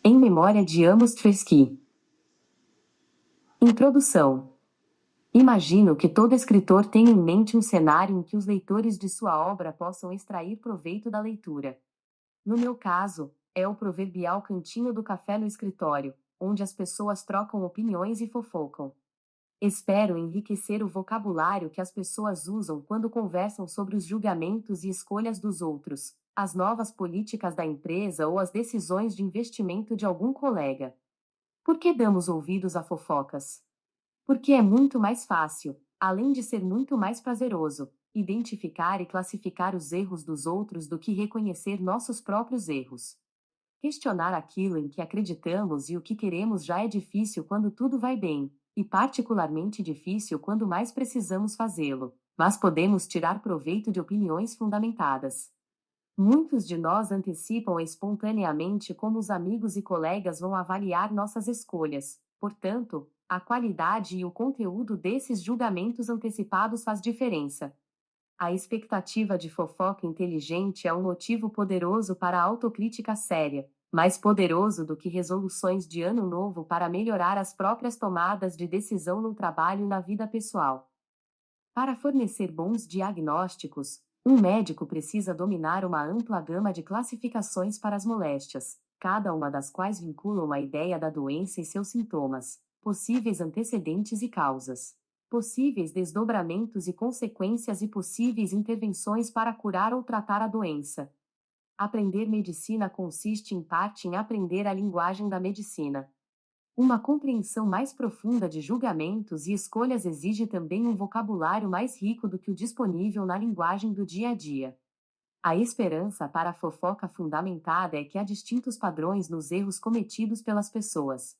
Em memória de Amos Tversky. Introdução. Imagino que todo escritor tenha em mente um cenário em que os leitores de sua obra possam extrair proveito da leitura. No meu caso, é o proverbial cantinho do café no escritório, onde as pessoas trocam opiniões e fofocam. Espero enriquecer o vocabulário que as pessoas usam quando conversam sobre os julgamentos e escolhas dos outros, as novas políticas da empresa ou as decisões de investimento de algum colega. Por que damos ouvidos a fofocas? Porque é muito mais fácil, além de ser muito mais prazeroso, identificar e classificar os erros dos outros do que reconhecer nossos próprios erros. Questionar aquilo em que acreditamos e o que queremos já é difícil quando tudo vai bem, e particularmente difícil quando mais precisamos fazê-lo, mas podemos tirar proveito de opiniões fundamentadas. Muitos de nós antecipam espontaneamente como os amigos e colegas vão avaliar nossas escolhas, portanto, a qualidade e o conteúdo desses julgamentos antecipados faz diferença. A expectativa de fofoca inteligente é um motivo poderoso para a autocrítica séria, mais poderoso do que resoluções de ano novo para melhorar as próprias tomadas de decisão no trabalho e na vida pessoal. Para fornecer bons diagnósticos, um médico precisa dominar uma ampla gama de classificações para as moléstias, cada uma das quais vincula uma ideia da doença e seus sintomas, possíveis antecedentes e causas, possíveis desdobramentos e consequências e possíveis intervenções para curar ou tratar a doença. Aprender medicina consiste em parte em aprender a linguagem da medicina. Uma compreensão mais profunda de julgamentos e escolhas exige também um vocabulário mais rico do que o disponível na linguagem do dia a dia. A esperança para a fofoca fundamentada é que há distintos padrões nos erros cometidos pelas pessoas.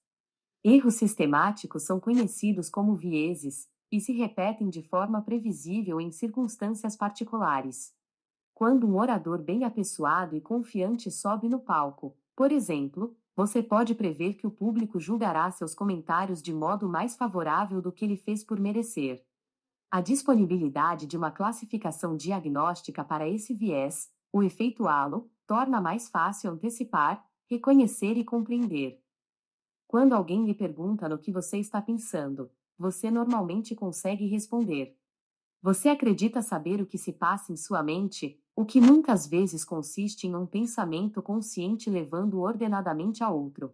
Erros sistemáticos são conhecidos como vieses, e se repetem de forma previsível em circunstâncias particulares. Quando um orador bem apessoado e confiante sobe no palco, por exemplo, você pode prever que o público julgará seus comentários de modo mais favorável do que ele fez por merecer. A disponibilidade de uma classificação diagnóstica para esse viés, o efeito halo, torna mais fácil antecipar, reconhecer e compreender. Quando alguém lhe pergunta no que você está pensando, você normalmente consegue responder. Você acredita saber o que se passa em sua mente, o que muitas vezes consiste em um pensamento consciente levando ordenadamente a outro.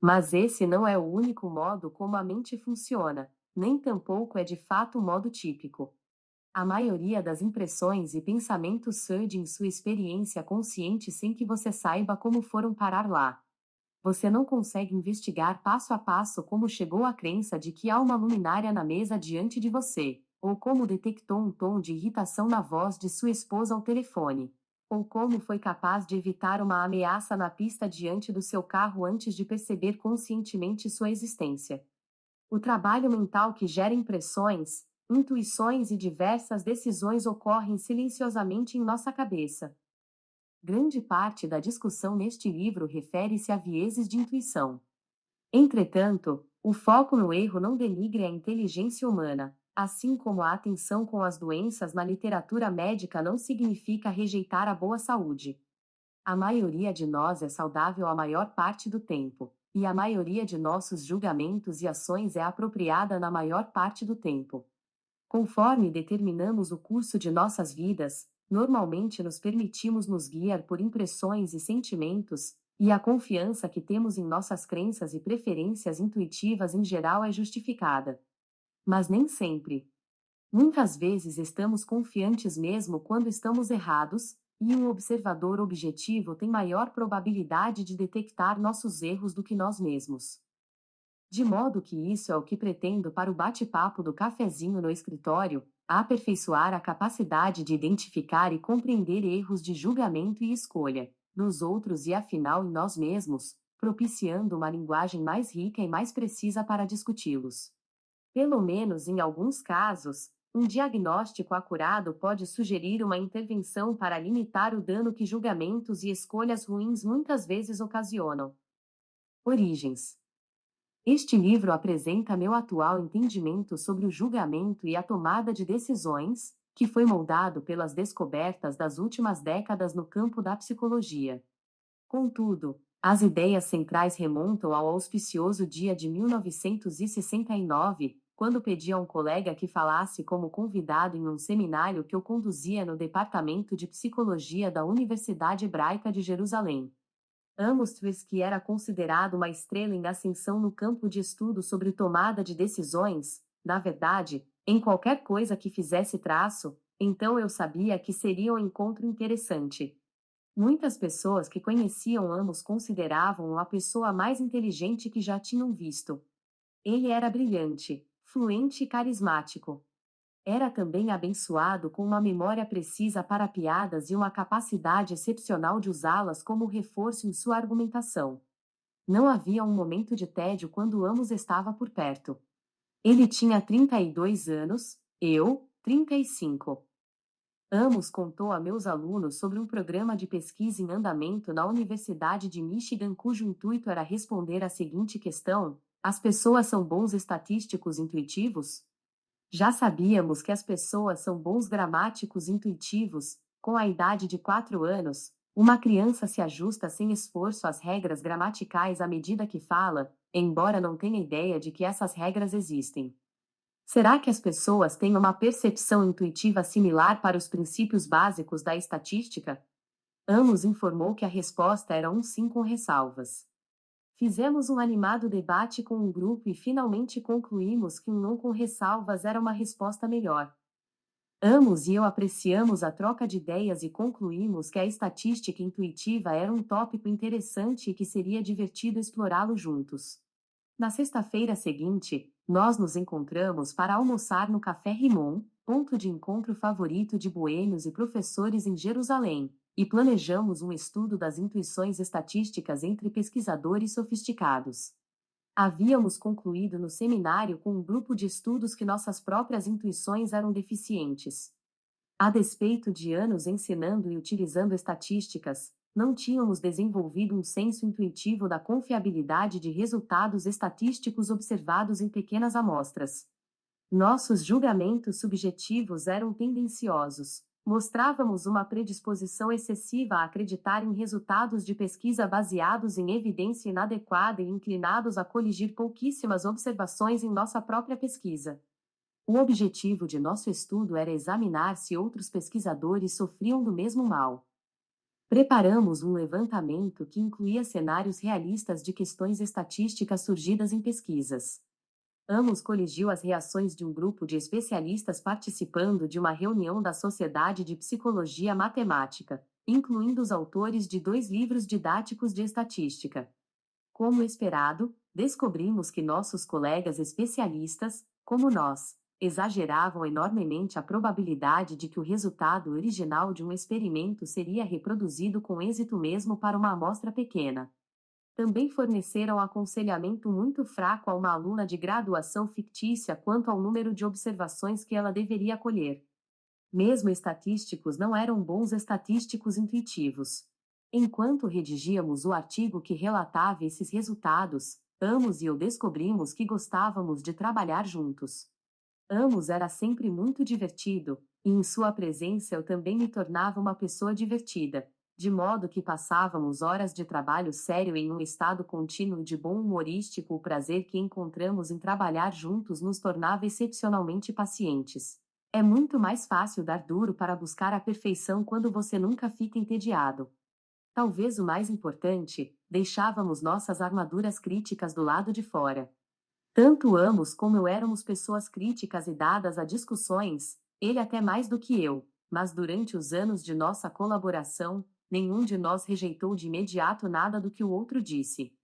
Mas esse não é o único modo como a mente funciona, nem tampouco é de fato o modo típico. A maioria das impressões e pensamentos surge em sua experiência consciente sem que você saiba como foram parar lá. Você não consegue investigar passo a passo como chegou à crença de que há uma luminária na mesa diante de você, ou como detectou um tom de irritação na voz de sua esposa ao telefone, ou como foi capaz de evitar uma ameaça na pista diante do seu carro antes de perceber conscientemente sua existência. O trabalho mental que gera impressões, intuições e diversas decisões ocorre silenciosamente em nossa cabeça. Grande parte da discussão neste livro refere-se a vieses de intuição. Entretanto, o foco no erro não denigre a inteligência humana, assim como a atenção com as doenças na literatura médica não significa rejeitar a boa saúde. A maioria de nós é saudável a maior parte do tempo, e a maioria de nossos julgamentos e ações é apropriada na maior parte do tempo. Conforme determinamos o curso de nossas vidas, normalmente nos permitimos nos guiar por impressões e sentimentos, e a confiança que temos em nossas crenças e preferências intuitivas em geral é justificada. Mas nem sempre. Muitas vezes estamos confiantes mesmo quando estamos errados, e um observador objetivo tem maior probabilidade de detectar nossos erros do que nós mesmos. De modo que isso é o que pretendo para o bate-papo do cafezinho no escritório, aperfeiçoar a capacidade de identificar e compreender erros de julgamento e escolha, nos outros e afinal em nós mesmos, propiciando uma linguagem mais rica e mais precisa para discuti-los. Pelo menos em alguns casos, um diagnóstico acurado pode sugerir uma intervenção para limitar o dano que julgamentos e escolhas ruins muitas vezes ocasionam. Origens. Este livro apresenta meu atual entendimento sobre o julgamento e a tomada de decisões, que foi moldado pelas descobertas das últimas décadas no campo da psicologia. Contudo, As ideias centrais remontam ao auspicioso dia de 1969, quando pedi a um colega que falasse como convidado em um seminário que eu conduzia no Departamento de Psicologia da Universidade Hebraica de Jerusalém. Amos Tversky era considerado uma estrela em ascensão no campo de estudo sobre tomada de decisões, na verdade, em qualquer coisa que fizesse traço, então eu sabia que seria um encontro interessante. Muitas pessoas que conheciam Amos consideravam-o a pessoa mais inteligente que já tinham visto. Ele era brilhante, fluente e carismático. Era também abençoado com uma memória precisa para piadas e uma capacidade excepcional de usá-las como reforço em sua argumentação. Não havia um momento de tédio quando Amos estava por perto. Ele tinha 32 anos, eu, 35. Amos contou a meus alunos sobre um programa de pesquisa em andamento na Universidade de Michigan cujo intuito era responder à seguinte questão: as pessoas são bons estatísticos intuitivos? Já sabíamos que as pessoas são bons gramáticos intuitivos. Com a idade de 4 anos, uma criança se ajusta sem esforço às regras gramaticais à medida que fala, embora não tenha ideia de que essas regras existem. Será que as pessoas têm uma percepção intuitiva similar para os princípios básicos da estatística? Amos informou que a resposta era um sim com ressalvas. Fizemos um animado debate com um grupo e finalmente concluímos que um não com ressalvas era uma resposta melhor. Amos e eu apreciamos a troca de ideias e concluímos que a estatística intuitiva era um tópico interessante e que seria divertido explorá-lo juntos. Na sexta-feira seguinte, nós nos encontramos para almoçar no Café Rimon, ponto de encontro favorito de boêmios e professores em Jerusalém, e planejamos um estudo das intuições estatísticas entre pesquisadores sofisticados. Havíamos concluído no seminário com um grupo de estudos que nossas próprias intuições eram deficientes. A despeito de anos ensinando e utilizando estatísticas, não tínhamos desenvolvido um senso intuitivo da confiabilidade de resultados estatísticos observados em pequenas amostras. Nossos julgamentos subjetivos eram tendenciosos. Mostrávamos uma predisposição excessiva a acreditar em resultados de pesquisa baseados em evidência inadequada e inclinados a coligir pouquíssimas observações em nossa própria pesquisa. O objetivo de nosso estudo era examinar se outros pesquisadores sofriam do mesmo mal. Preparamos um levantamento que incluía cenários realistas de questões estatísticas surgidas em pesquisas. Amos coligiu as reações de um grupo de especialistas participando de uma reunião da Sociedade de Psicologia Matemática, incluindo os autores de 2 livros didáticos de estatística. Como esperado, descobrimos que nossos colegas especialistas, como nós, exageravam enormemente a probabilidade de que o resultado original de um experimento seria reproduzido com êxito mesmo para uma amostra pequena. Também forneceram aconselhamento muito fraco a uma aluna de graduação fictícia quanto ao número de observações que ela deveria colher. Mesmo estatísticos não eram bons estatísticos intuitivos. Enquanto redigíamos o artigo que relatava esses resultados, Amos e eu descobrimos que gostávamos de trabalhar juntos. Amos era sempre muito divertido, e em sua presença eu também me tornava uma pessoa divertida, de modo que passávamos horas de trabalho sério em um estado contínuo de bom humorístico. O prazer que encontramos em trabalhar juntos nos tornava excepcionalmente pacientes. É muito mais fácil dar duro para buscar a perfeição quando você nunca fica entediado. Talvez o mais importante, deixávamos nossas armaduras críticas do lado de fora. Tanto Amos como eu éramos pessoas críticas e dadas a discussões, ele até mais do que eu, mas durante os anos de nossa colaboração, nenhum de nós rejeitou de imediato nada do que o outro disse.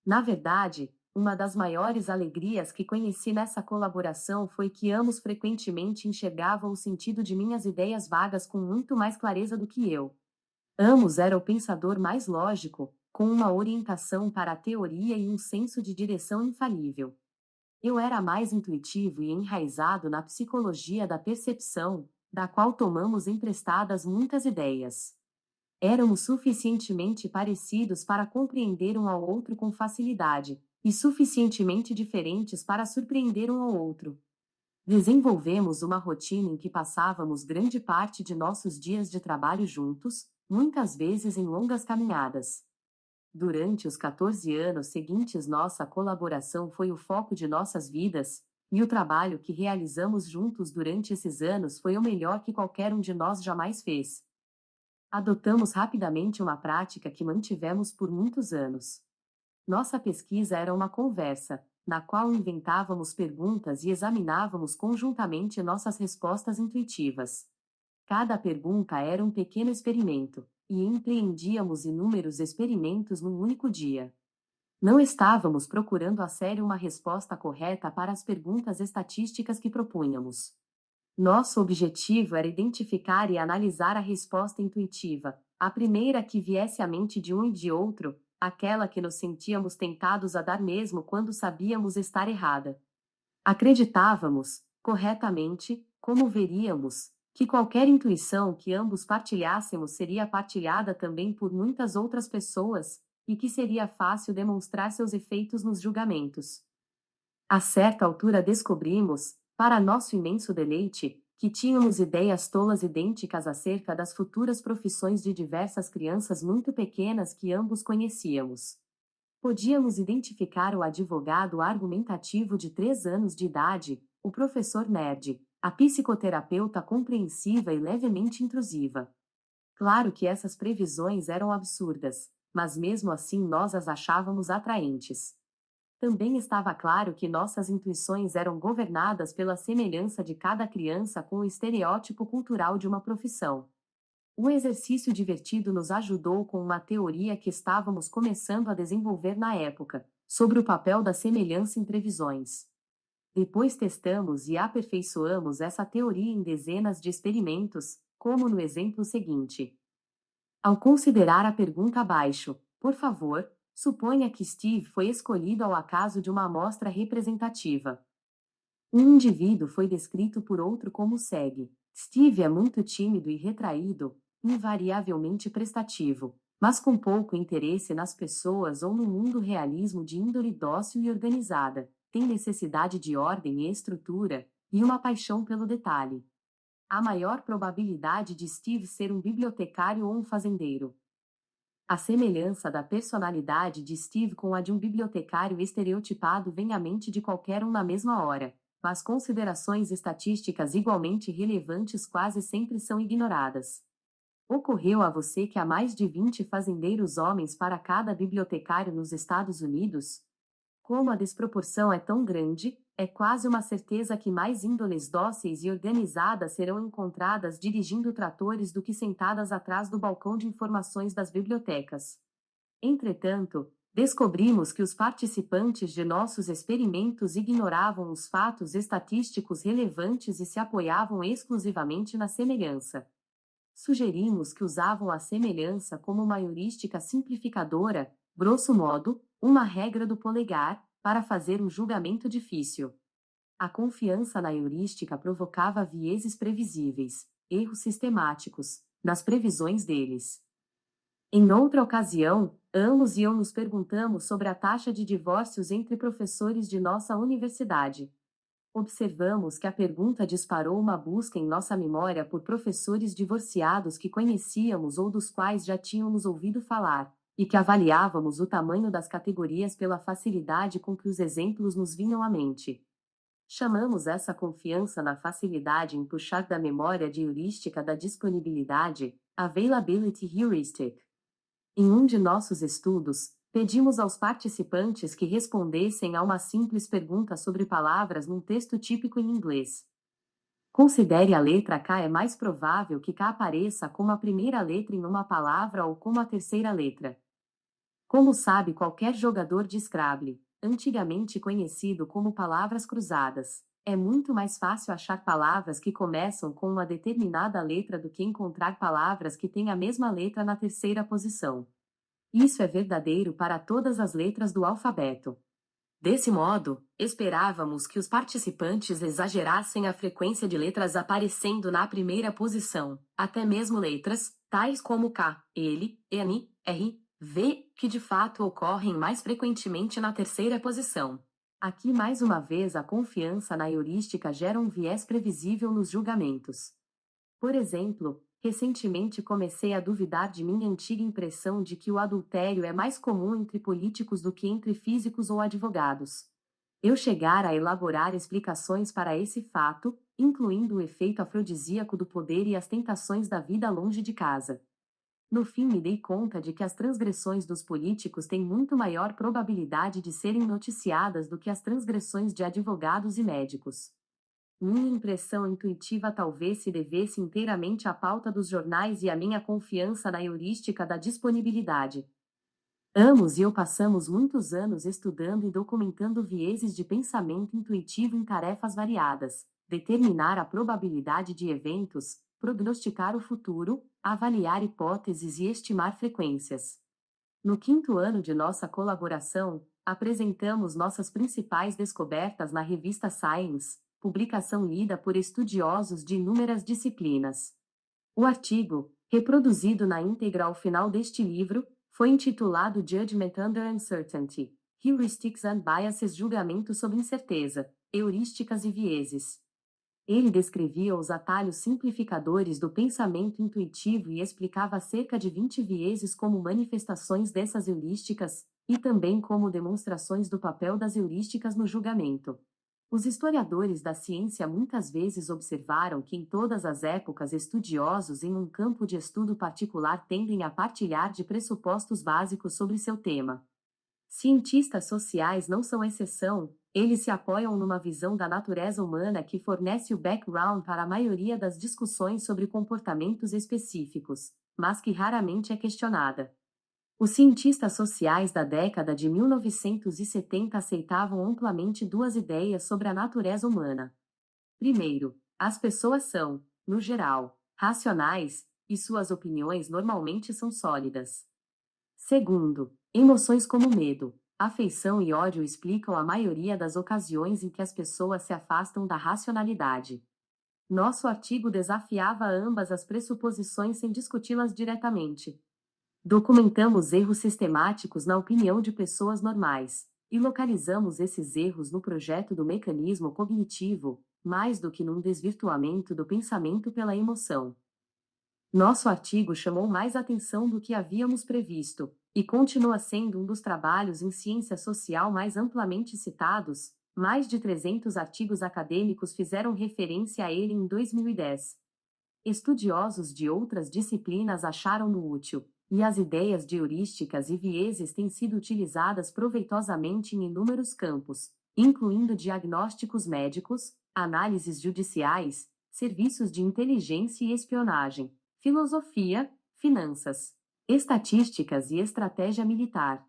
Na verdade, uma das maiores alegrias que conheci nessa colaboração foi que Amos frequentemente enxergava o sentido de minhas ideias vagas com muito mais clareza do que eu. Amos era o pensador mais lógico, com uma orientação para a teoria e um senso de direção infalível. Eu era mais intuitivo e enraizado na psicologia da percepção, da qual tomamos emprestadas muitas ideias. Éramos suficientemente parecidos para compreender um ao outro com facilidade, e suficientemente diferentes para surpreender um ao outro. Desenvolvemos uma rotina em que passávamos grande parte de nossos dias de trabalho juntos, muitas vezes em longas caminhadas. Durante os 14 anos seguintes, nossa colaboração foi o foco de nossas vidas, e o trabalho que realizamos juntos durante esses anos foi o melhor que qualquer um de nós jamais fez. Adotamos rapidamente uma prática que mantivemos por muitos anos. Nossa pesquisa era uma conversa, na qual inventávamos perguntas e examinávamos conjuntamente nossas respostas intuitivas. Cada pergunta era um pequeno experimento, e empreendíamos inúmeros experimentos num único dia. Não estávamos procurando a sério uma resposta correta para as perguntas estatísticas que propunhamos. Nosso objetivo era identificar e analisar a resposta intuitiva, a primeira que viesse à mente de um e de outro, aquela que nos sentíamos tentados a dar mesmo quando sabíamos estar errada. Acreditávamos, corretamente, como veríamos, que qualquer intuição que ambos partilhássemos seria partilhada também por muitas outras pessoas, e que seria fácil demonstrar seus efeitos nos julgamentos. A certa altura descobrimos, para nosso imenso deleite, que tínhamos ideias tolas idênticas acerca das futuras profissões de diversas crianças muito pequenas que ambos conhecíamos. Podíamos identificar o advogado argumentativo de 3 anos de idade, o professor nerd, a psicoterapeuta compreensiva e levemente intrusiva. Claro que essas previsões eram absurdas, mas mesmo assim nós as achávamos atraentes. Também estava claro que nossas intuições eram governadas pela semelhança de cada criança com o estereótipo cultural de uma profissão. Um exercício divertido nos ajudou com uma teoria que estávamos começando a desenvolver na época, sobre o papel da semelhança em previsões. Depois testamos e aperfeiçoamos essa teoria em dezenas de experimentos, como no exemplo seguinte. Ao considerar a pergunta abaixo, por favor, suponha que Steve foi escolhido ao acaso de uma amostra representativa. Um indivíduo foi descrito por outro como segue: Steve é muito tímido e retraído, invariavelmente prestativo, mas com pouco interesse nas pessoas ou no mundo realismo de índole dócil e organizada, tem necessidade de ordem e estrutura, e uma paixão pelo detalhe. A maior probabilidade de Steve ser um bibliotecário ou um fazendeiro. A semelhança da personalidade de Steve com a de um bibliotecário estereotipado vem à mente de qualquer um na mesma hora, mas considerações estatísticas igualmente relevantes quase sempre são ignoradas. Ocorreu a você que há mais de 20 fazendeiros homens para cada bibliotecário nos Estados Unidos? Como a desproporção é tão grande, é quase uma certeza que mais índoles dóceis e organizadas serão encontradas dirigindo tratores do que sentadas atrás do balcão de informações das bibliotecas. Entretanto, descobrimos que os participantes de nossos experimentos ignoravam os fatos estatísticos relevantes e se apoiavam exclusivamente na semelhança. Sugerimos que usavam a semelhança como uma heurística simplificadora, grosso modo, uma regra do polegar, para fazer um julgamento difícil. A confiança na heurística provocava vieses previsíveis, erros sistemáticos, nas previsões deles. Em outra ocasião, ambos e eu nos perguntamos sobre a taxa de divórcios entre professores de nossa universidade. Observamos que a pergunta disparou uma busca em nossa memória por professores divorciados que conhecíamos ou dos quais já tínhamos ouvido falar, e que avaliávamos o tamanho das categorias pela facilidade com que os exemplos nos vinham à mente. Chamamos essa confiança na facilidade em puxar da memória de heurística da disponibilidade, Availability Heuristic. Em um de nossos estudos, pedimos aos participantes que respondessem a uma simples pergunta sobre palavras num texto típico em inglês. Considere a letra K é mais provável que K apareça como a primeira letra em uma palavra ou como a terceira letra. Como sabe qualquer jogador de Scrabble, antigamente conhecido como palavras cruzadas, é muito mais fácil achar palavras que começam com uma determinada letra do que encontrar palavras que têm a mesma letra na terceira posição. Isso é verdadeiro para todas as letras do alfabeto. Desse modo, esperávamos que os participantes exagerassem a frequência de letras aparecendo na primeira posição, até mesmo letras, tais como K, L, N, R, V, que de fato ocorrem mais frequentemente na terceira posição. Aqui mais uma vez a confiança na heurística gera um viés previsível nos julgamentos. Por exemplo, Recentemente comecei a duvidar de minha antiga impressão de que o adultério é mais comum entre políticos do que entre físicos ou advogados. Eu chegar a elaborar explicações para esse fato, incluindo o efeito afrodisíaco do poder e as tentações da vida longe de casa. No fim, me dei conta de que as transgressões dos políticos têm muito maior probabilidade de serem noticiadas do que as transgressões de advogados e médicos. Minha impressão intuitiva talvez se devesse inteiramente à pauta dos jornais e à minha confiança na heurística da disponibilidade. Amos e eu passamos muitos anos estudando e documentando vieses de pensamento intuitivo em tarefas variadas, determinar a probabilidade de eventos, prognosticar o futuro, avaliar hipóteses e estimar frequências. No quinto ano de nossa colaboração, apresentamos nossas principais descobertas na revista Science, publicação lida por estudiosos de inúmeras disciplinas. O artigo, reproduzido na íntegra ao final deste livro, foi intitulado Judgment Under Uncertainty: Heuristics and Biases, Julgamento sob Incerteza, Heurísticas e Vieses. Ele descrevia os atalhos simplificadores do pensamento intuitivo e explicava cerca de 20 vieses como manifestações dessas heurísticas, e também como demonstrações do papel das heurísticas no julgamento. Os historiadores da ciência muitas vezes observaram que em todas as épocas estudiosos em um campo de estudo particular tendem a partilhar de pressupostos básicos sobre seu tema. Cientistas sociais não são exceção, eles se apoiam numa visão da natureza humana que fornece o background para a maioria das discussões sobre comportamentos específicos, mas que raramente é questionada. Os cientistas sociais da década de 1970 aceitavam amplamente duas ideias sobre a natureza humana. Primeiro, as pessoas são, no geral, racionais, e suas opiniões normalmente são sólidas. Segundo, emoções como medo, afeição e ódio explicam a maioria das ocasiões em que as pessoas se afastam da racionalidade. Nosso artigo desafiava ambas as pressuposições sem discuti-las diretamente. Documentamos erros sistemáticos na opinião de pessoas normais, e localizamos esses erros no projeto do mecanismo cognitivo, mais do que num desvirtuamento do pensamento pela emoção. Nosso artigo chamou mais atenção do que havíamos previsto, e continua sendo um dos trabalhos em ciência social mais amplamente citados. Mais de 300 artigos acadêmicos fizeram referência a ele em 2010. Estudiosos de outras disciplinas acharam-no útil, e as ideias de heurísticas e vieses têm sido utilizadas proveitosamente em inúmeros campos, incluindo diagnósticos médicos, análises judiciais, serviços de inteligência e espionagem, filosofia, finanças, estatísticas e estratégia militar.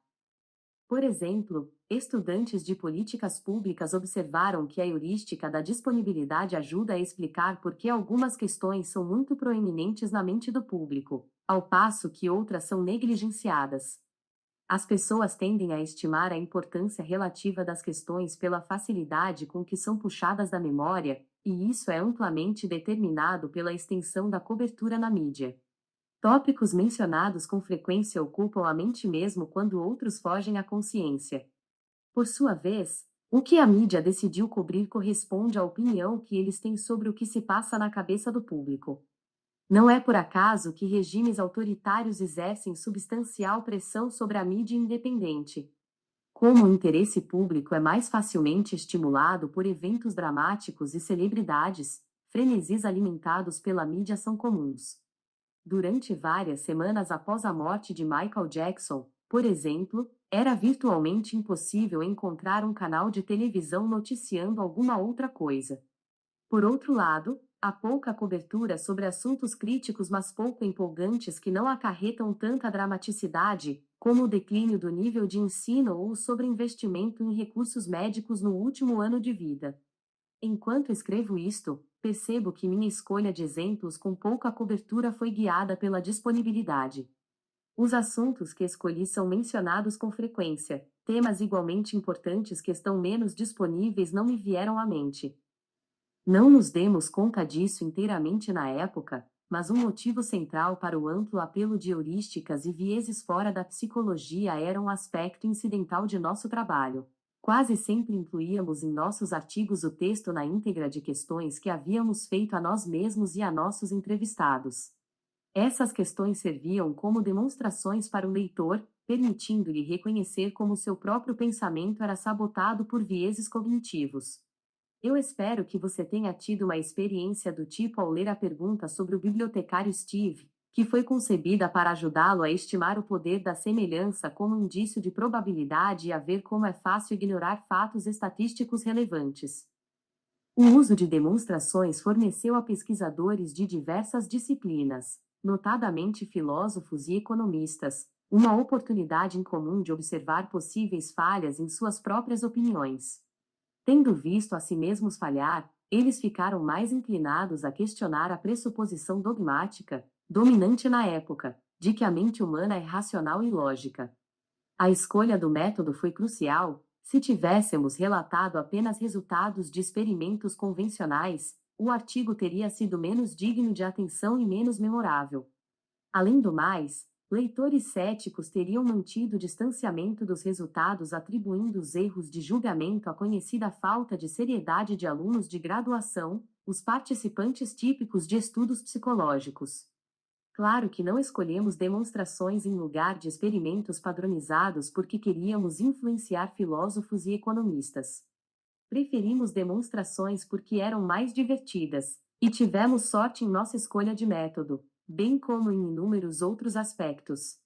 Por exemplo, estudantes de políticas públicas observaram que a heurística da disponibilidade ajuda a explicar por que algumas questões são muito proeminentes na mente do público, ao passo que outras são negligenciadas. As pessoas tendem a estimar a importância relativa das questões pela facilidade com que são puxadas da memória, e isso é amplamente determinado pela extensão da cobertura na mídia. Tópicos mencionados com frequência ocupam a mente mesmo quando outros fogem à consciência. Por sua vez, o que a mídia decidiu cobrir corresponde à opinião que eles têm sobre o que se passa na cabeça do público. Não é por acaso que regimes autoritários exercem substancial pressão sobre a mídia independente. Como o interesse público é mais facilmente estimulado por eventos dramáticos e celebridades, frenesis alimentados pela mídia são comuns. Durante várias semanas após a morte de Michael Jackson, por exemplo, era virtualmente impossível encontrar um canal de televisão noticiando alguma outra coisa. Por outro lado, há pouca cobertura sobre assuntos críticos mas pouco empolgantes que não acarretam tanta dramaticidade, como o declínio do nível de ensino ou o sobreinvestimento em recursos médicos no último ano de vida. Enquanto escrevo isto, percebo que minha escolha de exemplos com pouca cobertura foi guiada pela disponibilidade. Os assuntos que escolhi são mencionados com frequência, temas igualmente importantes que estão menos disponíveis não me vieram à mente. Não nos demos conta disso inteiramente na época, mas um motivo central para o amplo apelo de heurísticas e vieses fora da psicologia era um aspecto incidental de nosso trabalho. Quase sempre incluíamos em nossos artigos o texto na íntegra de questões que havíamos feito a nós mesmos e a nossos entrevistados. Essas questões serviam como demonstrações para o leitor, permitindo-lhe reconhecer como seu próprio pensamento era sabotado por vieses cognitivos. Eu espero que você tenha tido uma experiência do tipo ao ler a pergunta sobre o bibliotecário Steve, que foi concebida para ajudá-lo a estimar o poder da semelhança como indício de probabilidade e a ver como é fácil ignorar fatos estatísticos relevantes. O uso de demonstrações forneceu a pesquisadores de diversas disciplinas, notadamente filósofos e economistas, uma oportunidade incomum de observar possíveis falhas em suas próprias opiniões. Tendo visto a si mesmos falhar, eles ficaram mais inclinados a questionar a pressuposição dogmática, dominante na época, de que a mente humana é racional e lógica. A escolha do método foi crucial. Se tivéssemos relatado apenas resultados de experimentos convencionais, o artigo teria sido menos digno de atenção e menos memorável. Além do mais, leitores céticos teriam mantido o distanciamento dos resultados, atribuindo os erros de julgamento à conhecida falta de seriedade de alunos de graduação, os participantes típicos de estudos psicológicos. Claro que não escolhemos demonstrações em lugar de experimentos padronizados porque queríamos influenciar filósofos e economistas. Preferimos demonstrações porque eram mais divertidas, e tivemos sorte em nossa escolha de método, bem como em inúmeros outros aspectos.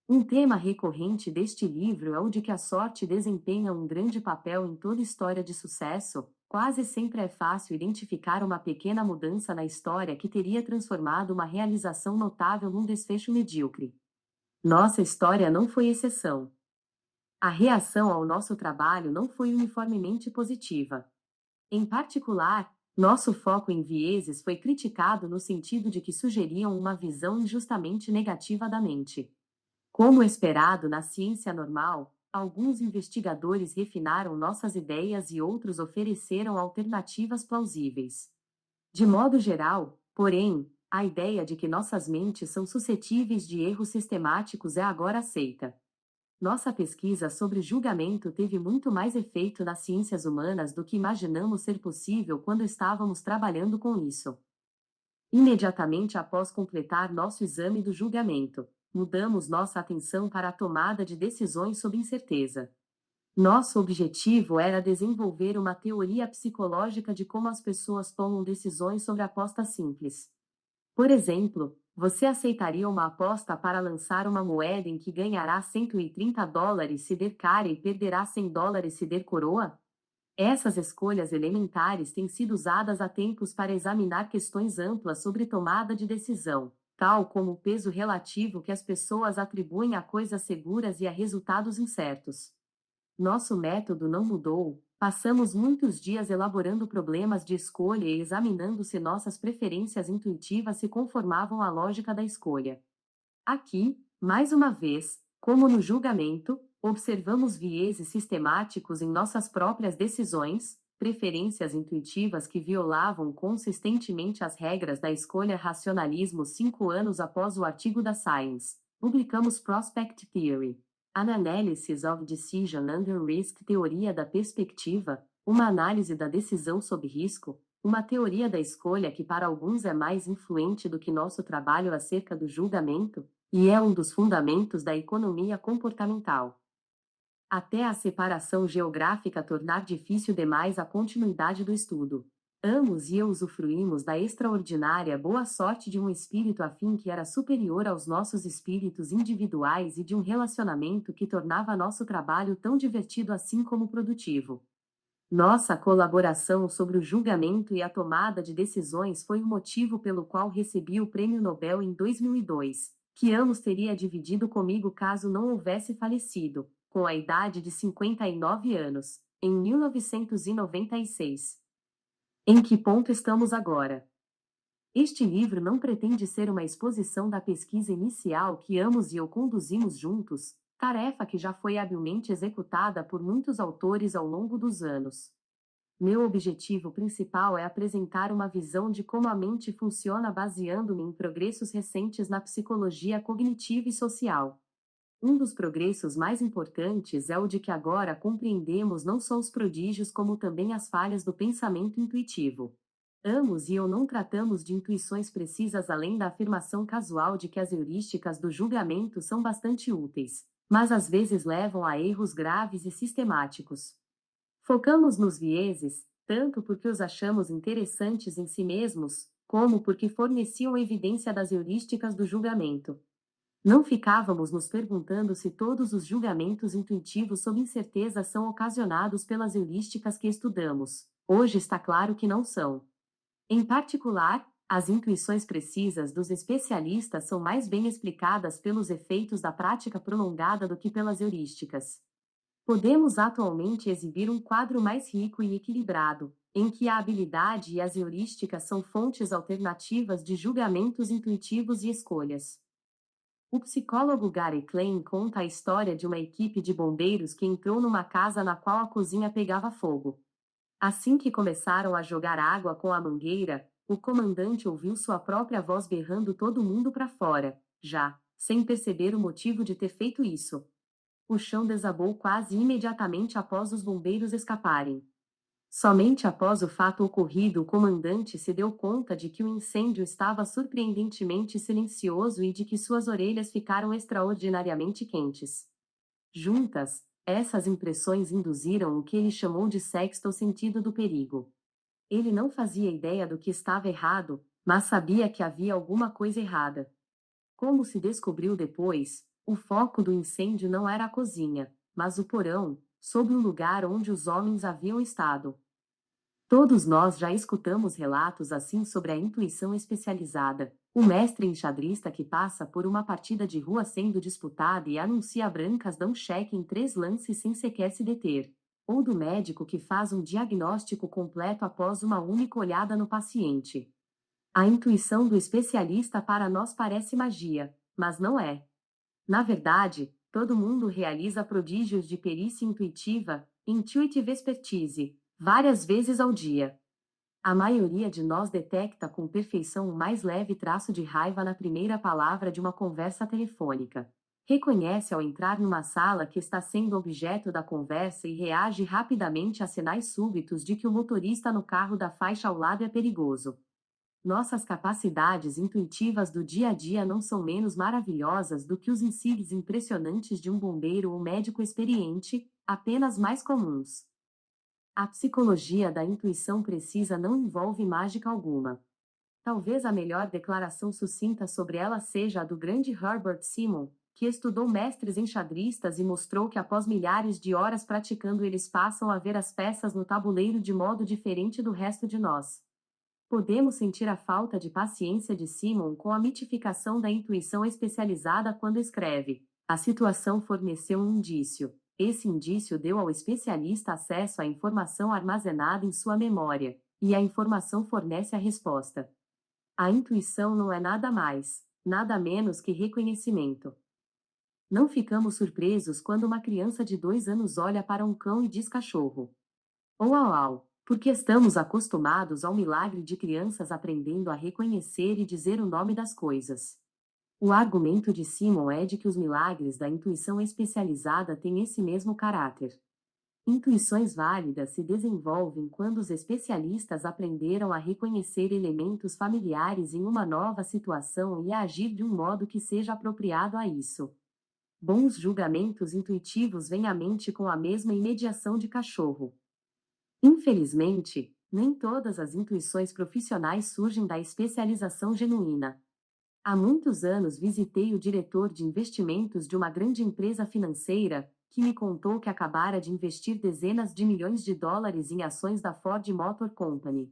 Um tema recorrente deste livro é o de que a sorte desempenha um grande papel em toda história de sucesso. Quase sempre é fácil identificar uma pequena mudança na história que teria transformado uma realização notável num desfecho medíocre. Nossa história não foi exceção. A reação ao nosso trabalho não foi uniformemente positiva. Em particular, nosso foco em vieses foi criticado no sentido de que sugeriam uma visão injustamente negativa da mente. Como esperado na ciência normal, alguns investigadores refinaram nossas ideias e outros ofereceram alternativas plausíveis. De modo geral, porém, a ideia de que nossas mentes são suscetíveis de erros sistemáticos é agora aceita. Nossa pesquisa sobre julgamento teve muito mais efeito nas ciências humanas do que imaginamos ser possível quando estávamos trabalhando com isso. Imediatamente após completar nosso exame do julgamento, mudamos nossa atenção para a tomada de decisões sob incerteza. Nosso objetivo era desenvolver uma teoria psicológica de como as pessoas tomam decisões sobre apostas simples. Por exemplo, você aceitaria uma aposta para lançar uma moeda em que ganhará $130 se der cara e perderá $100 se der coroa? Essas escolhas elementares têm sido usadas há tempos para examinar questões amplas sobre tomada de decisão, tal como o peso relativo que as pessoas atribuem a coisas seguras e a resultados incertos. Nosso método não mudou, passamos muitos dias elaborando problemas de escolha e examinando se nossas preferências intuitivas se conformavam à lógica da escolha. Aqui, mais uma vez, como no julgamento, observamos vieses sistemáticos em nossas próprias decisões, preferências intuitivas que violavam consistentemente as regras da escolha. Racionalismo. 5 anos após o artigo da Science, publicamos Prospect Theory, An Analysis of Decision Under Risk. Teoria da perspectiva, uma análise da decisão sob risco, uma teoria da escolha que para alguns é mais influente do que nosso trabalho acerca do julgamento, e é um dos fundamentos da economia comportamental. Até a separação geográfica tornar difícil demais a continuidade do estudo. Amos e eu usufruímos da extraordinária boa sorte de um espírito afim que era superior aos nossos espíritos individuais e de um relacionamento que tornava nosso trabalho tão divertido assim como produtivo. Nossa colaboração sobre o julgamento e a tomada de decisões foi o motivo pelo qual recebi o Prêmio Nobel em 2002, que Amos teria dividido comigo caso não houvesse falecido, com a idade de 59 anos, em 1996. Em que ponto estamos agora? Este livro não pretende ser uma exposição da pesquisa inicial que Amos e eu conduzimos juntos, tarefa que já foi habilmente executada por muitos autores ao longo dos anos. Meu objetivo principal é apresentar uma visão de como a mente funciona baseando-me em progressos recentes na psicologia cognitiva e social. Um dos progressos mais importantes é o de que agora compreendemos não só os prodígios como também as falhas do pensamento intuitivo. Amos e eu não tratamos de intuições precisas além da afirmação casual de que as heurísticas do julgamento são bastante úteis, mas às vezes levam a erros graves e sistemáticos. Focamos nos vieses, tanto porque os achamos interessantes em si mesmos, como porque forneciam evidência das heurísticas do julgamento. Não ficávamos nos perguntando se todos os julgamentos intuitivos sob incerteza são ocasionados pelas heurísticas que estudamos. Hoje está claro que não são. Em particular, as intuições precisas dos especialistas são mais bem explicadas pelos efeitos da prática prolongada do que pelas heurísticas. Podemos atualmente exibir um quadro mais rico e equilibrado, em que a habilidade e as heurísticas são fontes alternativas de julgamentos intuitivos e escolhas. O psicólogo Gary Klein conta a história de uma equipe de bombeiros que entrou numa casa na qual a cozinha pegava fogo. Assim que começaram a jogar água com a mangueira, o comandante ouviu sua própria voz berrando todo mundo para fora, já, sem perceber o motivo de ter feito isso. O chão desabou quase imediatamente após os bombeiros escaparem. Somente após o fato ocorrido o comandante se deu conta de que o incêndio estava surpreendentemente silencioso e de que suas orelhas ficaram extraordinariamente quentes. Juntas, essas impressões induziram o que ele chamou de sexto sentido do perigo. Ele não fazia ideia do que estava errado, mas sabia que havia alguma coisa errada. Como se descobriu depois, o foco do incêndio não era a cozinha, mas o porão, sob o lugar onde os homens haviam estado. Todos nós já escutamos relatos assim sobre a intuição especializada, o mestre enxadrista que passa por uma partida de rua sendo disputada e anuncia brancas dão cheque em 3 lances sem sequer se deter. Ou do médico que faz um diagnóstico completo após uma única olhada no paciente. A intuição do especialista para nós parece magia, mas não é. Na verdade, todo mundo realiza prodígios de perícia intuitiva, intuitive expertise, várias vezes ao dia. A maioria de nós detecta com perfeição o mais leve traço de raiva na primeira palavra de uma conversa telefônica. Reconhece ao entrar numa sala que está sendo objeto da conversa e reage rapidamente a sinais súbitos de que o motorista no carro da faixa ao lado é perigoso. Nossas capacidades intuitivas do dia a dia não são menos maravilhosas do que os insights impressionantes de um bombeiro ou médico experiente, apenas mais comuns. A psicologia da intuição precisa não envolve mágica alguma. Talvez a melhor declaração sucinta sobre ela seja a do grande Herbert Simon, que estudou mestres enxadristas e mostrou que após milhares de horas praticando eles passam a ver as peças no tabuleiro de modo diferente do resto de nós. Podemos sentir a falta de paciência de Simon com a mitificação da intuição especializada quando escreve: a situação forneceu um indício. Esse indício deu ao especialista acesso à informação armazenada em sua memória, e a informação fornece a resposta. A intuição não é nada mais, nada menos que reconhecimento. Não ficamos surpresos quando uma criança de 2 anos olha para um cão e diz cachorro. Ou au au, porque estamos acostumados ao milagre de crianças aprendendo a reconhecer e dizer o nome das coisas. O argumento de Simon é de que os milagres da intuição especializada têm esse mesmo caráter. Intuições válidas se desenvolvem quando os especialistas aprenderam a reconhecer elementos familiares em uma nova situação e a agir de um modo que seja apropriado a isso. Bons julgamentos intuitivos vêm à mente com a mesma imediação de cachorro. Infelizmente, nem todas as intuições profissionais surgem da especialização genuína. Há muitos anos visitei o diretor de investimentos de uma grande empresa financeira, que me contou que acabara de investir dezenas de milhões de dólares em ações da Ford Motor Company.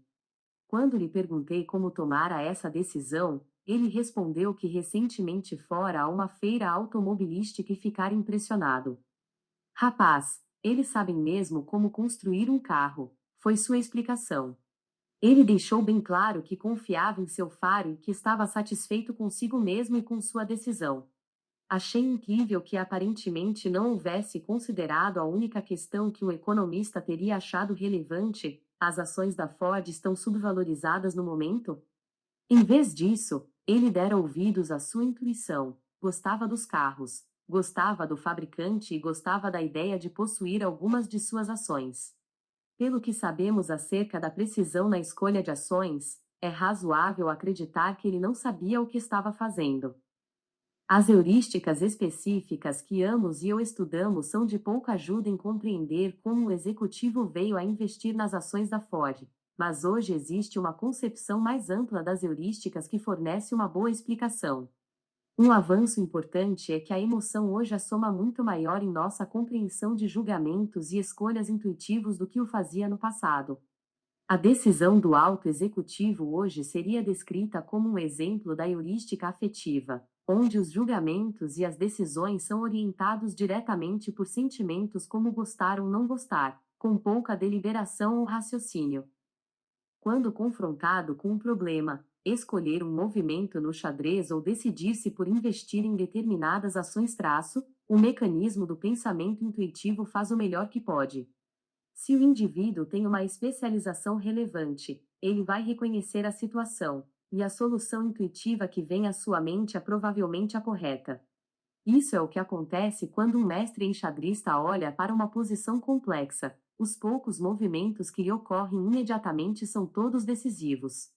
Quando lhe perguntei como tomara essa decisão, ele respondeu que recentemente fora a uma feira automobilística e ficara impressionado. Rapaz, eles sabem mesmo como construir um carro, foi sua explicação. Ele deixou bem claro que confiava em seu faro e que estava satisfeito consigo mesmo e com sua decisão. Achei incrível que aparentemente não houvesse considerado a única questão que um economista teria achado relevante: as ações da Ford estão subvalorizadas no momento? Em vez disso, ele dera ouvidos à sua intuição, gostava dos carros, gostava do fabricante e gostava da ideia de possuir algumas de suas ações. Pelo que sabemos acerca da precisão na escolha de ações, é razoável acreditar que ele não sabia o que estava fazendo. As heurísticas específicas que ambos e eu estudamos são de pouca ajuda em compreender como o executivo veio a investir nas ações da Ford, mas hoje existe uma concepção mais ampla das heurísticas que fornece uma boa explicação. Um avanço importante é que a emoção hoje assoma muito maior em nossa compreensão de julgamentos e escolhas intuitivos do que o fazia no passado. A decisão do alto executivo hoje seria descrita como um exemplo da heurística afetiva, onde os julgamentos e as decisões são orientados diretamente por sentimentos como gostar ou não gostar, com pouca deliberação ou raciocínio. Quando confrontado com um problema, escolher um movimento no xadrez ou decidir-se por investir em determinadas ações o mecanismo do pensamento intuitivo faz o melhor que pode. Se o indivíduo tem uma especialização relevante, ele vai reconhecer a situação, e a solução intuitiva que vem à sua mente é provavelmente a correta. Isso é o que acontece quando um mestre enxadrista olha para uma posição complexa. Os poucos movimentos que lhe ocorrem imediatamente são todos decisivos.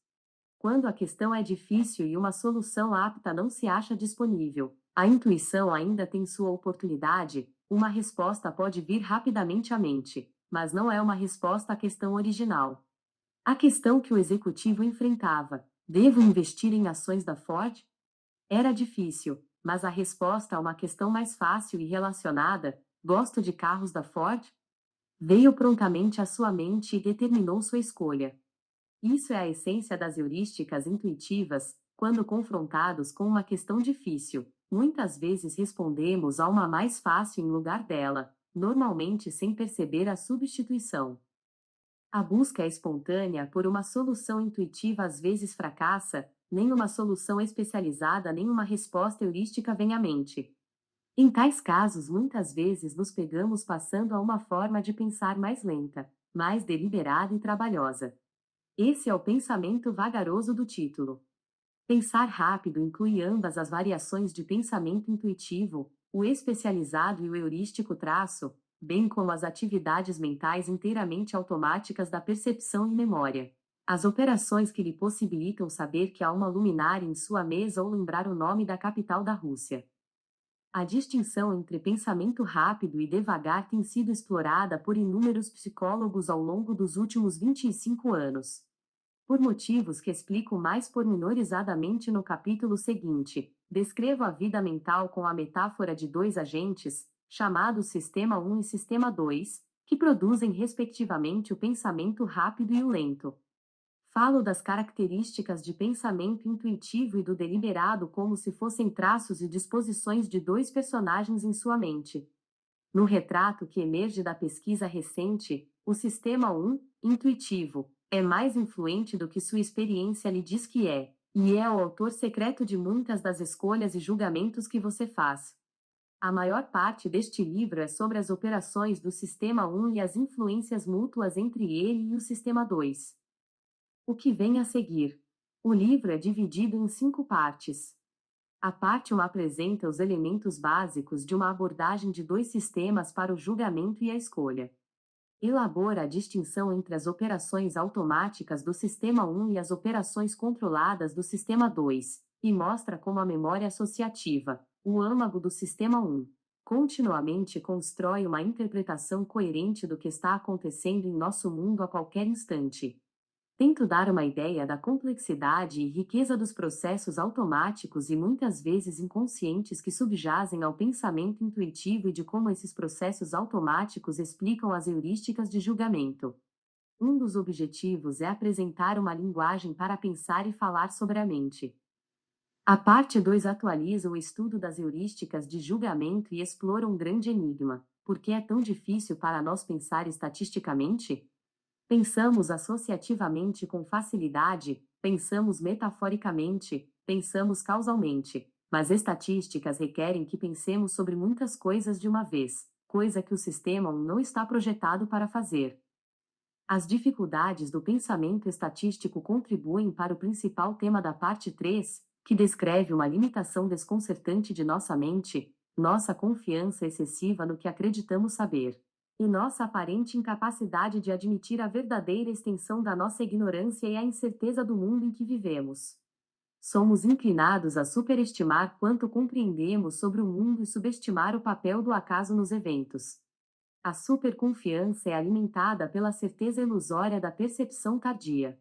Quando a questão é difícil e uma solução apta não se acha disponível, a intuição ainda tem sua oportunidade, uma resposta pode vir rapidamente à mente, mas não é uma resposta à questão original. A questão que o executivo enfrentava: devo investir em ações da Ford? Era difícil, mas a resposta a uma questão mais fácil e relacionada: gosto de carros da Ford? Veio prontamente à sua mente e determinou sua escolha. Isso é a essência das heurísticas intuitivas. Quando confrontados com uma questão difícil, muitas vezes respondemos a uma mais fácil em lugar dela, normalmente sem perceber a substituição. A busca espontânea por uma solução intuitiva às vezes fracassa, nem uma solução especializada nem uma resposta heurística vem à mente. Em tais casos, muitas vezes nos pegamos passando a uma forma de pensar mais lenta, mais deliberada e trabalhosa. Esse é o pensamento vagaroso do título. Pensar rápido inclui ambas as variações de pensamento intuitivo, o especializado e o heurístico bem como as atividades mentais inteiramente automáticas da percepção e memória. As operações que lhe possibilitam saber que há uma luminária em sua mesa ou lembrar o nome da capital da Rússia. A distinção entre pensamento rápido e devagar tem sido explorada por inúmeros psicólogos ao longo dos últimos 25 anos. Por motivos que explico mais pormenorizadamente no capítulo seguinte, descrevo a vida mental com a metáfora de dois agentes, chamados Sistema 1 e Sistema 2, que produzem respectivamente o pensamento rápido e o lento. Falo das características de pensamento intuitivo e do deliberado como se fossem traços e disposições de dois personagens em sua mente. No retrato que emerge da pesquisa recente, o Sistema 1, intuitivo, é mais influente do que sua experiência lhe diz que é, e é o autor secreto de muitas das escolhas e julgamentos que você faz. A maior parte deste livro é sobre as operações do Sistema 1 e as influências mútuas entre ele e o Sistema 2. O que vem a seguir? O livro é dividido em 5 partes. A parte 1 apresenta os elementos básicos de uma abordagem de dois sistemas para o julgamento e a escolha. Elabora a distinção entre as operações automáticas do Sistema 1 e as operações controladas do Sistema 2, e mostra como a memória associativa, o âmago do Sistema 1, continuamente constrói uma interpretação coerente do que está acontecendo em nosso mundo a qualquer instante. Tento dar uma ideia da complexidade e riqueza dos processos automáticos e muitas vezes inconscientes que subjazem ao pensamento intuitivo e de como esses processos automáticos explicam as heurísticas de julgamento. Um dos objetivos é apresentar uma linguagem para pensar e falar sobre a mente. A parte 2 atualiza o estudo das heurísticas de julgamento e explora um grande enigma: por que é tão difícil para nós pensar estatisticamente? Pensamos associativamente com facilidade, pensamos metaforicamente, pensamos causalmente, mas estatísticas requerem que pensemos sobre muitas coisas de uma vez, coisa que o sistema 1 não está projetado para fazer. As dificuldades do pensamento estatístico contribuem para o principal tema da parte 3, que descreve uma limitação desconcertante de nossa mente, nossa confiança excessiva no que acreditamos saber. e nossa aparente incapacidade de admitir a verdadeira extensão da nossa ignorância e a incerteza do mundo em que vivemos. Somos inclinados a superestimar quanto compreendemos sobre o mundo e subestimar o papel do acaso nos eventos. A superconfiança é alimentada pela certeza ilusória da percepção tardia.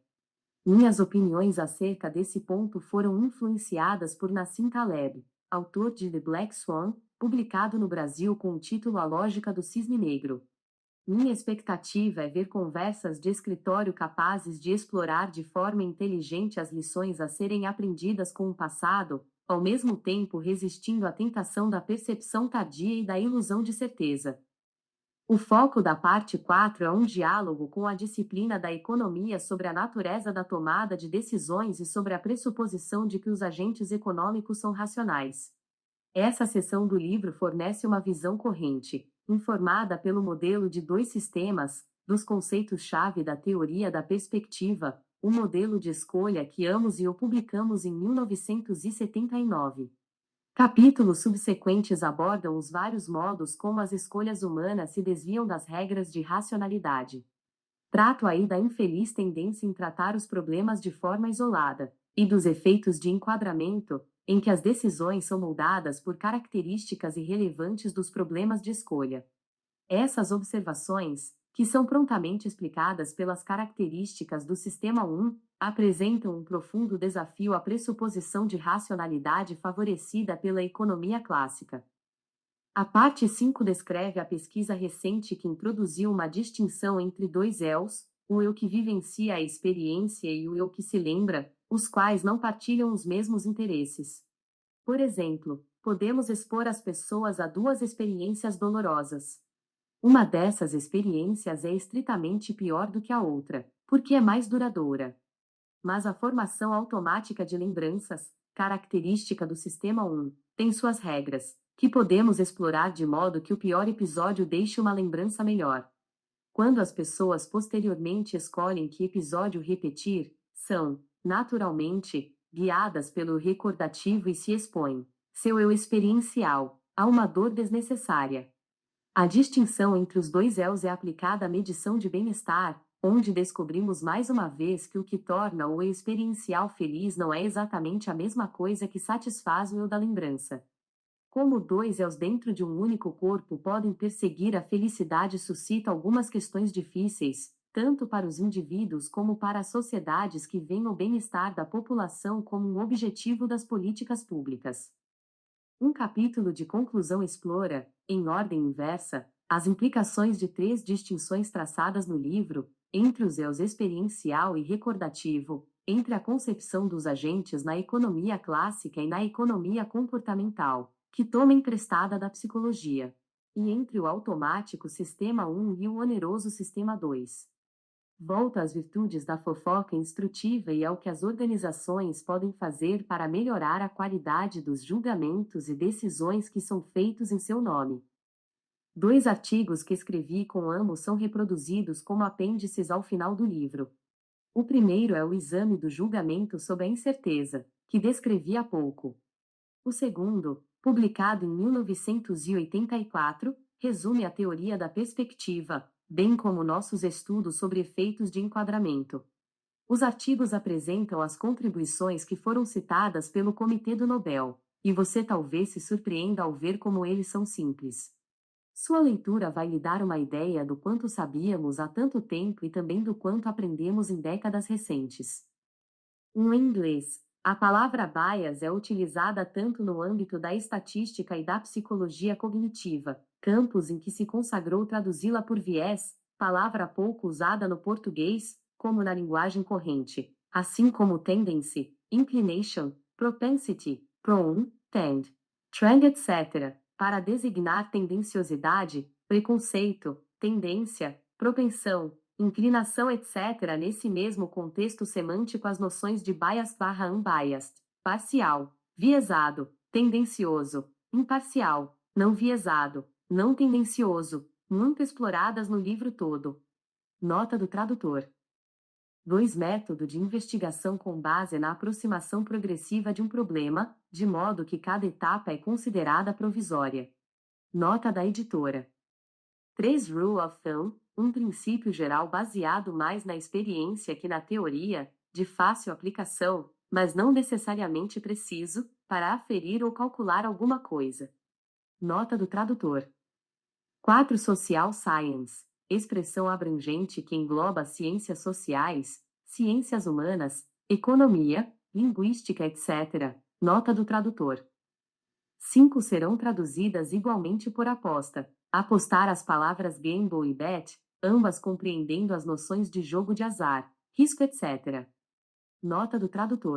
Minhas opiniões acerca desse ponto foram influenciadas por Nassim Taleb, autor de The Black Swan, publicado no Brasil com o título A Lógica do Cisne Negro. Minha expectativa é ver conversas de escritório capazes de explorar de forma inteligente as lições a serem aprendidas com o passado, ao mesmo tempo resistindo à tentação da percepção tardia e da ilusão de certeza. O foco da parte 4 é um diálogo com a disciplina da economia sobre a natureza da tomada de decisões e sobre a pressuposição de que os agentes econômicos são racionais. Essa seção do livro fornece uma visão corrente, informada pelo modelo de dois sistemas, dos conceitos-chave da teoria da perspectiva, o modelo de escolha que ambos e o publicamos em 1979. Capítulos subsequentes abordam os vários modos como as escolhas humanas se desviam das regras de racionalidade. Trato aí da infeliz tendência em tratar os problemas de forma isolada, e dos efeitos de enquadramento, em que as decisões são moldadas por características irrelevantes dos problemas de escolha. Essas observações, que são prontamente explicadas pelas características do Sistema 1, apresentam um profundo desafio à pressuposição de racionalidade favorecida pela economia clássica. A parte 5 descreve a pesquisa recente que introduziu uma distinção entre dois eus, o eu que vivencia a experiência e o eu que se lembra, os quais não partilham os mesmos interesses. Por exemplo, podemos expor as pessoas a duas experiências dolorosas. Uma dessas experiências é estritamente pior do que a outra, porque é mais duradoura. Mas a formação automática de lembranças, característica do Sistema 1, tem suas regras, que podemos explorar de modo que o pior episódio deixe uma lembrança melhor. Quando as pessoas posteriormente escolhem que episódio repetir, são, naturalmente, guiadas pelo recordativo e se expõem, seu eu experiencial, a uma dor desnecessária. A distinção entre os dois eus é aplicada à medição de bem-estar, onde descobrimos mais uma vez que o que torna o eu experiencial feliz não é exatamente a mesma coisa que satisfaz o eu da lembrança. Como dois eus dentro de um único corpo podem perseguir a felicidade suscita algumas questões difíceis, tanto para os indivíduos como para as sociedades que veem o bem-estar da população como um objetivo das políticas públicas. Um capítulo de conclusão explora, em ordem inversa, as implicações de três distinções traçadas no livro, entre os eus experiencial e recordativo, entre a concepção dos agentes na economia clássica e na economia comportamental, que toma emprestada da psicologia, e entre o automático Sistema 1 e o oneroso Sistema 2. Volta às virtudes da fofoca instrutiva e ao que as organizações podem fazer para melhorar a qualidade dos julgamentos e decisões que são feitos em seu nome. Dois artigos que escrevi com ambos são reproduzidos como apêndices ao final do livro. O primeiro é o exame do julgamento sob a incerteza, que descrevi há pouco. O segundo, publicado em 1984, resume a teoria da perspectiva, bem como nossos estudos sobre efeitos de enquadramento. Os artigos apresentam as contribuições que foram citadas pelo Comitê do Nobel, e você talvez se surpreenda ao ver como eles são simples. Sua leitura vai lhe dar uma ideia do quanto sabíamos há tanto tempo e também do quanto aprendemos em décadas recentes. Em inglês, a palavra bias é utilizada tanto no âmbito da estatística e da psicologia cognitiva, campos em que se consagrou traduzi-la por viés, palavra pouco usada no português, como na linguagem corrente, assim como tendency, inclination, propensity, prone, tend, trend, etc., para designar tendenciosidade, preconceito, tendência, propensão, inclinação, etc. Nesse mesmo contexto semântico, as noções de biased/unbiased, parcial, viesado, tendencioso, imparcial, não viesado, não tendencioso, muito exploradas no livro todo. Nota do tradutor. 2. Método de investigação com base na aproximação progressiva de um problema, de modo que cada etapa é considerada provisória. Nota da editora. 3 Rule of Thumb, um princípio geral baseado mais na experiência que na teoria, de fácil aplicação, mas não necessariamente preciso, para aferir ou calcular alguma coisa. Nota do tradutor. 4 Social Science, expressão abrangente que engloba ciências sociais, ciências humanas, economia, linguística, etc. Nota do tradutor. 5 serão traduzidas igualmente por aposta. Apostar as palavras gamble e bet, ambas compreendendo as noções de jogo de azar, risco, etc. Nota do tradutor.